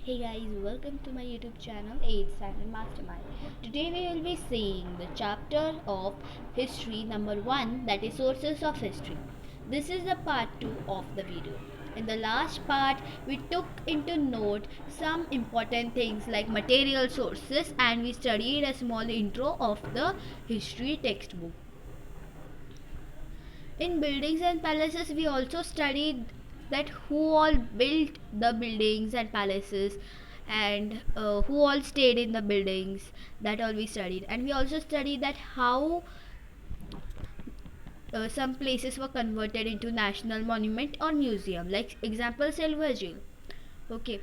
Hey guys, welcome to my YouTube channel 8th Standard Mastermind. Today we will be seeing the chapter of history number 1, that is sources of history. This is the part 2 of the video. In the last part, we took into note some important things like material sources and we studied a small intro of the history textbook. In buildings and palaces, we also studied that who all built the buildings and palaces and who all stayed in the buildings. That all we studied, and we also studied that how some places were converted into national monument or museum, like example Silver Jail. Okay,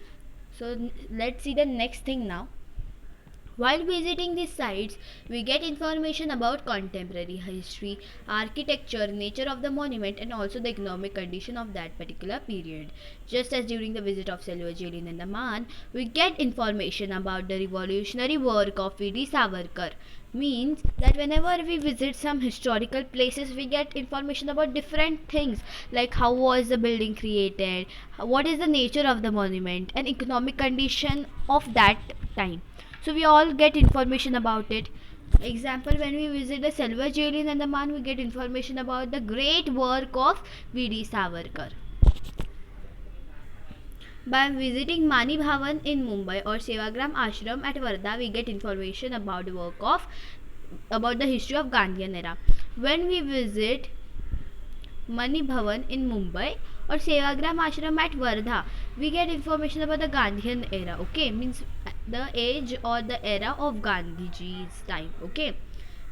so let's see the next thing now. While visiting these sites, we get information about contemporary history, architecture, nature of the monument, and also the economic condition of that particular period. Just as during the visit of Selva Jail in Andaman, we get information about the revolutionary work of V.D. Savarkar. Means that whenever we visit some historical places, we get information about different things like how was the building created, what is the nature of the monument, and economic condition of that time, so we all get information about it. Example, when we visit the Silver Jail in Andaman, we get information about the great work of V.D. Savarkar. By visiting Mani Bhavan in Mumbai or Sevagram Ashram at Wardha, we get information about the work of about the history of Gandhian era. When we visit Mani Bhavan in Mumbai or Sevagram Ashram at Wardha, we get information about the Gandhian era. Okay, means the age or the era of Gandhiji's time. Okay,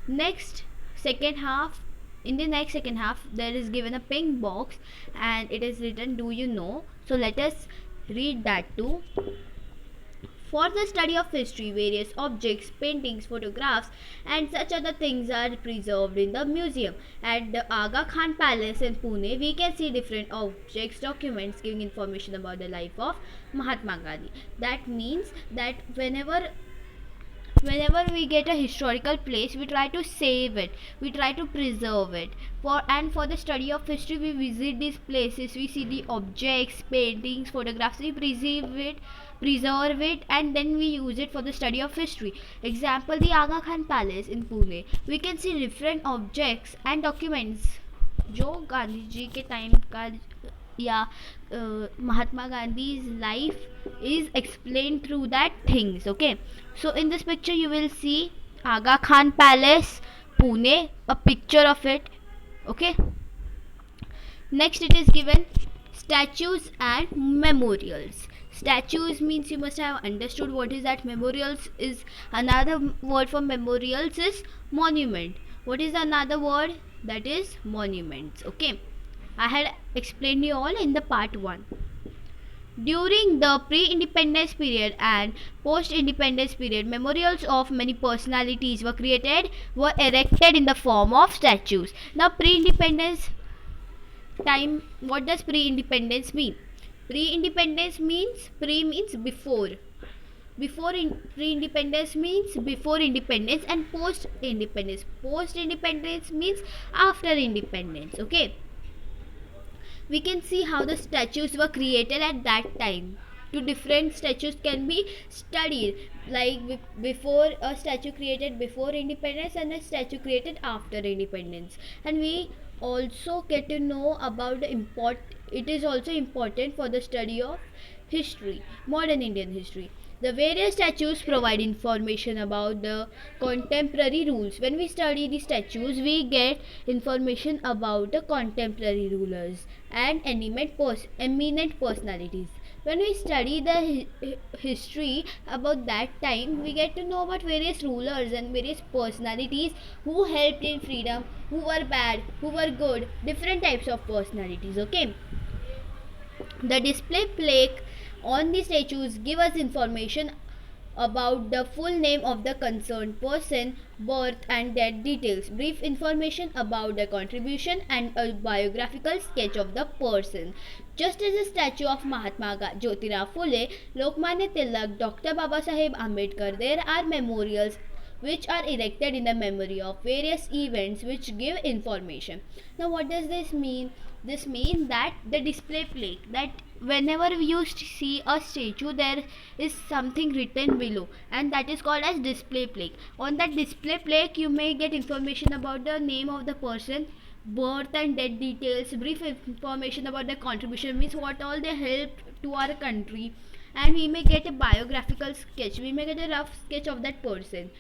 next second half. In the next second half, there is given a pink box and it is written, "Do you know?" So let us read that too. For the study of history, various objects, paintings, photographs, and such other things are preserved in the museum. At the Aga Khan Palace in Pune, we can see different objects, documents giving information about the life of Mahatma Gandhi. That means that whenever we get a historical place, we try to save it, we try to preserve it. For the study of history, we visit these places, we see the objects, paintings, photographs, we preserve it, and then we use it for the study of history. Example, the Aga Khan Palace in Pune, we can see different objects and documents जो गांधी जी के time का या महात्मा Gandhi's life is explained through that things. Okay, so in this picture you will see Aga Khan Palace, Pune, a picture of it. Okay, next it is given statues and memorials. Statues means you must have understood what is that. Memorials is another word for memorials is monument. What is another word? That is monuments. Okay, I had explained you all in the part 1. During the pre-independence period and post-independence period, memorials of many personalities were erected in the form of statues. Now, pre-independence time, what does pre-independence mean? Pre-independence means means before. Pre-independence means before independence, and post-independence. Post-independence means after independence. Okay, we can see how the statues were created at that time. Two different statues can be studied, like before a statue created before independence and a statue created after independence. And we also get to know about it is also important for the study of history, modern Indian history. The various statues provide information about the contemporary rules. When we study the statues, we get information about the contemporary rulers and eminent personalities. When we study the history about that time, we get to know about various rulers and various personalities who helped in freedom, who were bad, who were good, different types of personalities. Okay, the display plaque on the statues give us information about the full name of the concerned person, birth and death details, brief information about their contribution, and a biographical sketch of the person. Just as the statue of Mahatma Jyotirao Phule, Lokmanya Tilak, Dr. Babasaheb Ambedkar, there are memorials which are erected in the memory of various events which give information. Now what does this mean? This means that the display plaque, that whenever we used to see a statue, there is something written below, and that is called as display plaque. On that display plaque you may get information about the name of the person, birth and death details, brief information about their contribution, means what all they helped to our country, and we may get a biographical sketch, we may get a rough sketch of that person.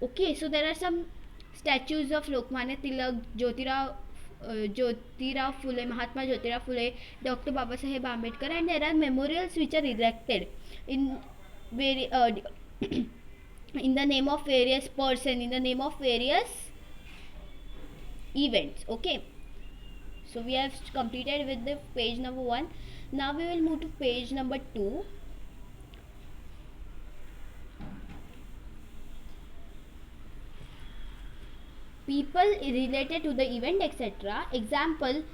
Okay, so there are some statues of Lokmanya Tilak, Jyotirao Phule, Mahatma Jyotirao Phule, Dr. Babasaheb Ambedkar, and there are memorials which are erected in very in the name of various person, in the name of various events. Okay, so we have completed with the page number 1. Now we will move to page number 2. People related to the event, etc. Example,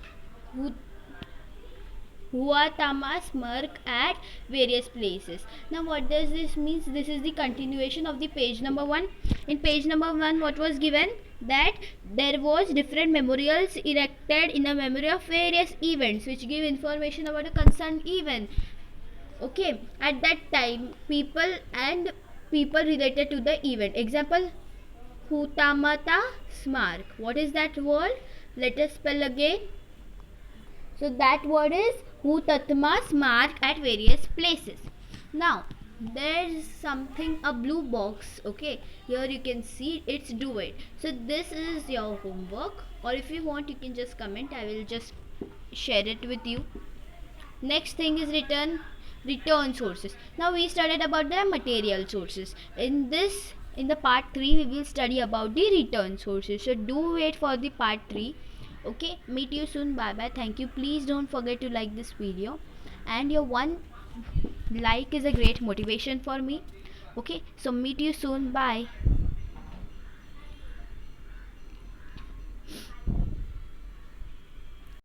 Huatama smirk at various places. Now what does this mean? This is the continuation of the page number 1. In page number 1 what was given? That there was different memorials erected in the memory of various events which give information about a concerned event. Okay, at that time people related to the event. Example, Hutamata Smark. What is that word? Let us spell again. So that word is Hutatma Smark at various places. Now there is something, a blue box. Okay, here you can see it's do it. So this is your homework, or if you want you can just comment, I will just share it with you. Next thing is return sources. Now we studied about the material sources. In the part 3 we will study about the return sources, so do wait for the part 3. Okay, meet you soon. Bye bye. Thank you. Please don't forget to like this video, and your one like is a great motivation for me. Okay, so meet you soon. Bye.